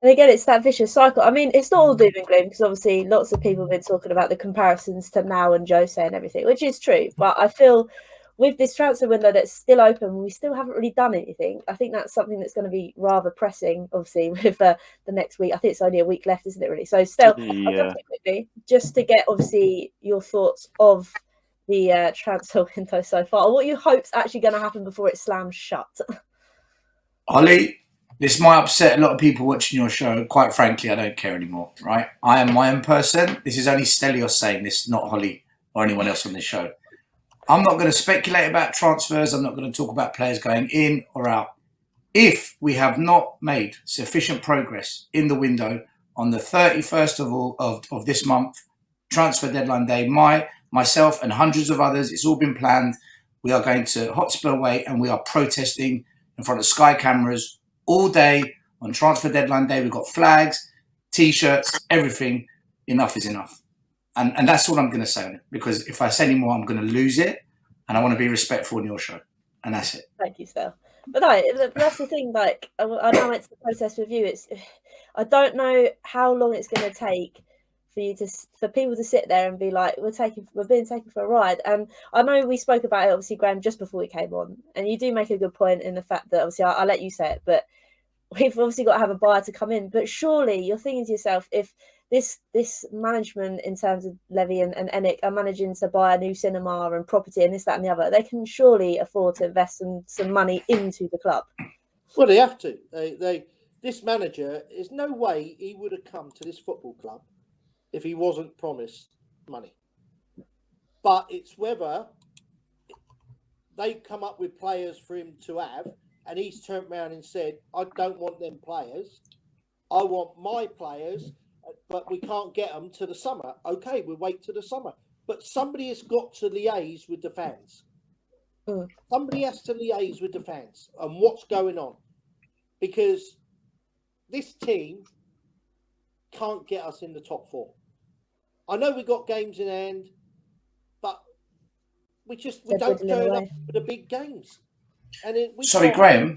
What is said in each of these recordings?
And again, it's that vicious cycle. I mean, it's not all doom and gloom because obviously lots of people have been talking about the comparisons to Mao and Jose and everything, which is true. But I feel with this transfer window that's still open, we still haven't really done anything. I think that's something that's going to be rather pressing, obviously, with the next week. I think it's only a week left, isn't it, really? So, Stel, I'll jump in quickly just to get, obviously, your thoughts of the transfer window so far. What are your hopes actually going to happen before it slams shut? Hollie, this might upset a lot of people watching your show. Quite frankly, I don't care anymore, right? I am my own person. This is only Stelios saying this, not Hollie or anyone else on this show. I'm not going to speculate about transfers. I'm not going to talk about players going in or out. If we have not made sufficient progress in the window on the 31st of this month, transfer deadline day, myself and hundreds of others, it's all been planned. We are going to Hotspur Way and we are protesting in front of Sky cameras all day on transfer deadline day. We've got flags, T-shirts, everything. Enough is enough. And that's all I'm going to say on it, because if I say any more, I'm going to lose it, and I want to be respectful in your show. And that's it. Thank you, Stel. But no, that's the thing. Like, I know it's the process with you. I don't know how long it's going to take for people to sit there and be like, we're being taken for a ride. And I know we spoke about it, obviously, Graham, just before we came on, and you do make a good point in the fact that obviously I'll let you say it, but we've obviously got to have a buyer to come in. But surely you're thinking to yourself, if this management in terms of Levy and Enick are managing to buy a new cinema and property and this, that and the other, they can surely afford to invest some money into the club. Well, they have to. This manager, there's no way he would have come to this football club if he wasn't promised money. But it's whether they come up with players for him to have, and he's turned around and said, I don't want them players. I want my players, but we can't get them to the summer. Okay, we'll wait till the summer. But somebody has got to liaise with the fans. Somebody has to liaise with the fans and what's going on. Because this team can't get us in the top four. I know we've got games in hand, but we don't turn up for the big games. And sorry, Graham,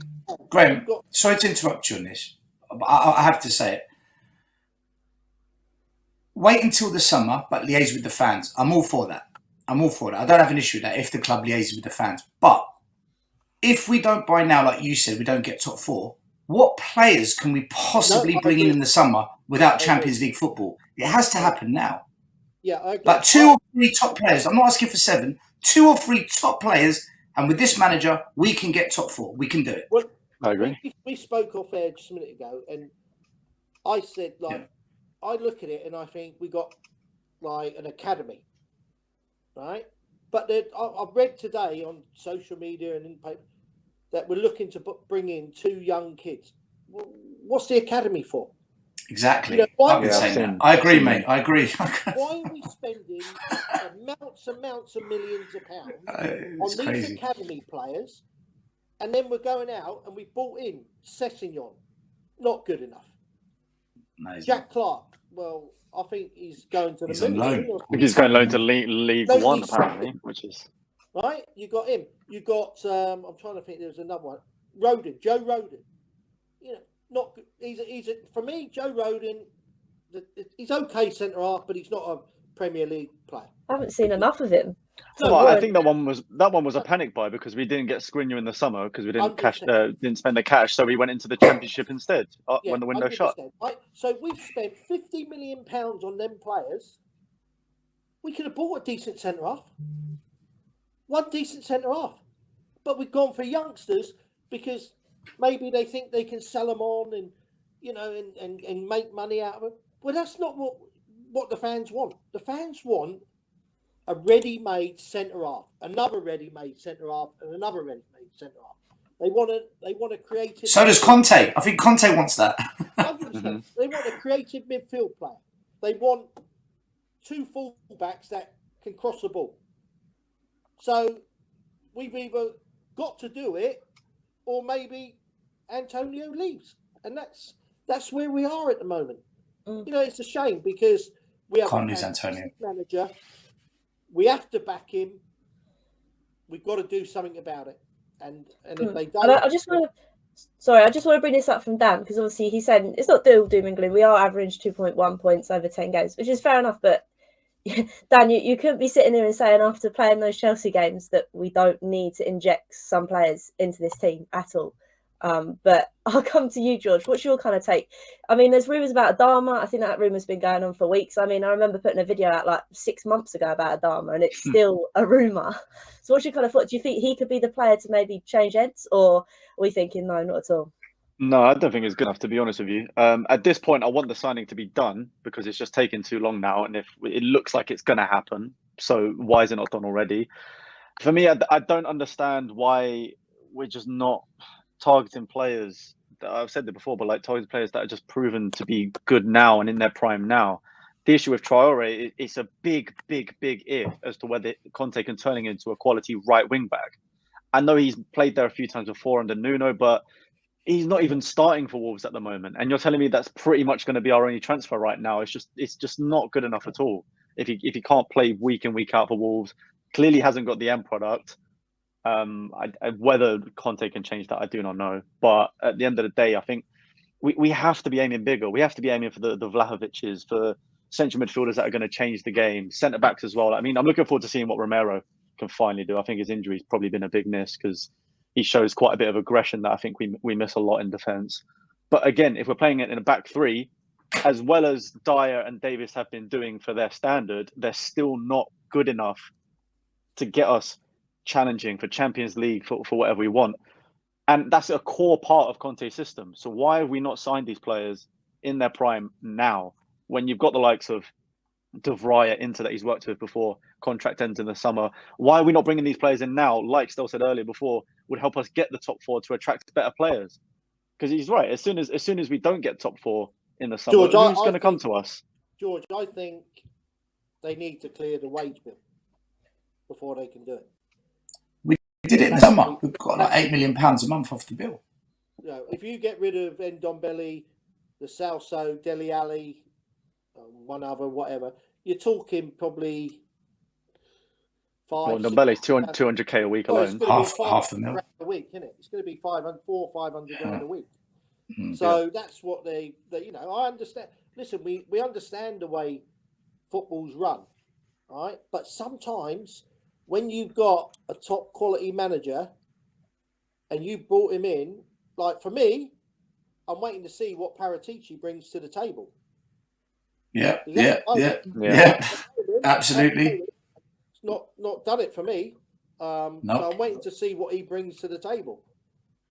sorry to interrupt you on this, but I have to say it. Wait until the summer, but liaise with the fans. I'm all for that. I don't have an issue with that if the club liaises with the fans. But if we don't buy now, like you said, we don't get top four, what players can we possibly bring in the summer without Champions League football? It has to happen now. Yeah, I agree. Like 2 or 3 top players. I'm not asking for 7. 2 or 3 top players. And with this manager, we can get top 4. We can do it. Well, I agree. We spoke off air just a minute ago, and I said, I look at it and I think we got like an academy, right? But I've read today on social media and in paper that we're looking to bring in 2 young kids. What's the academy for? Exactly. I've been saying that. I agree, mate. I agree. Why are we spending amounts of millions of pounds on these crazy academy players, and then we're going out and we bought in Sessegnon? Not good enough. No, Jack Clark. Well, I think he's going to the He's on loan. I think he's going loan to League One, apparently, which is... Right? You got him. You got, I'm trying to think, there's another one. Joe Rodon. You know, not good. For me, Joe Rodon, he's okay centre-half, but he's not a Premier League player. I haven't seen enough of him. Well, I think that one was a panic buy because we didn't get Skriniar in the summer because we didn't spend the cash, so we went into the Championship instead when the window shut. Right? So we've spent £50 million on them players. We could have bought a decent centre half, one decent centre half, but we've gone for youngsters because maybe they think they can sell them on and make money out of them. Well, that's not what the fans want. The fans want a ready-made centre-half, another ready-made centre-half, and another ready-made centre-half. They want a creative... So does Conte. I think Conte wants that. 100%. They want a creative midfield player. They want 2 full-backs that can cross the ball. So we've either got to do it or maybe Antonio leaves. And that's where we are at the moment. You know, it's a shame because we have a manager. We have to back him. We've got to do something about it. And if they don't... I just want Sorry, I just want to bring this up from Dan, because obviously he said it's not doom and gloom. We are average 2.1 points over 10 games, which is fair enough. But Dan, you couldn't be sitting here and saying after playing those Chelsea games that we don't need to inject some players into this team at all. But I'll come to you, George. What's your kind of take? I mean, there's rumours about Adama. I think that rumour's been going on for weeks. I mean, I remember putting a video out like 6 months ago about Adama, and it's still a rumour. So what's your kind of thought? Do you think he could be the player to maybe change heads, or are we thinking no, not at all? No, I don't think it's good enough, to be honest with you. At this point, I want the signing to be done because it's just taken too long now, and if it looks like it's going to happen, so why is it not done already? For me, I don't understand why we're just not targeting players. I've said it before, but like targeting players that are just proven to be good now and in their prime now. The issue with Traore, it's a big if as to whether Conte can turn him into a quality right wing back. I know he's played there a few times before under Nuno, but he's not even starting for Wolves at the moment. And you're telling me that's pretty much going to be our only transfer right now. It's just not good enough at all. If he can't play week in, week out for Wolves, clearly hasn't got the end product. Whether Conte can change that, I do not know. But at the end of the day, I think we have to be aiming bigger. We have to be aiming for the Vlahovic's, for central midfielders that are going to change the game, centre backs as well. I mean, I'm looking forward to seeing what Romero can finally do. I think his injury's probably been a big miss because he shows quite a bit of aggression that I think we miss a lot in defence. But again, if we're playing it in a back three, as well as Dyer and Davis have been doing for their standard, they're still not good enough to get us challenging for Champions League for whatever we want. And that's a core part of Conte's system. So why have we not signed these players in their prime now when you've got the likes of De Vrij, Inter that he's worked with before, contract ends in the summer? Why are we not bringing these players in now? Like Stel said earlier before, would help us get the top four to attract better players. Because he's right. As soon as we don't get top four in the summer, George, who's going to come to us? George, I think they need to clear the wage bill before they can do it. We did it in the summer. We've got like £8 million a month off the bill. You know, if you get rid of Ndombele, the Salso, Dele Alli, one other, whatever, you're talking probably Ndombele's 200k a week alone. Half a mil a week, isn't it? It's going to be 500 grand a week. So that's what they I understand. Listen, we understand the way football's run, right? But sometimes when you've got a top quality manager and you brought him in, like for me, I'm waiting to see what Paratici brings to the table. Yeah. Absolutely. It's not done it for me. So I'm waiting to see what he brings to the table.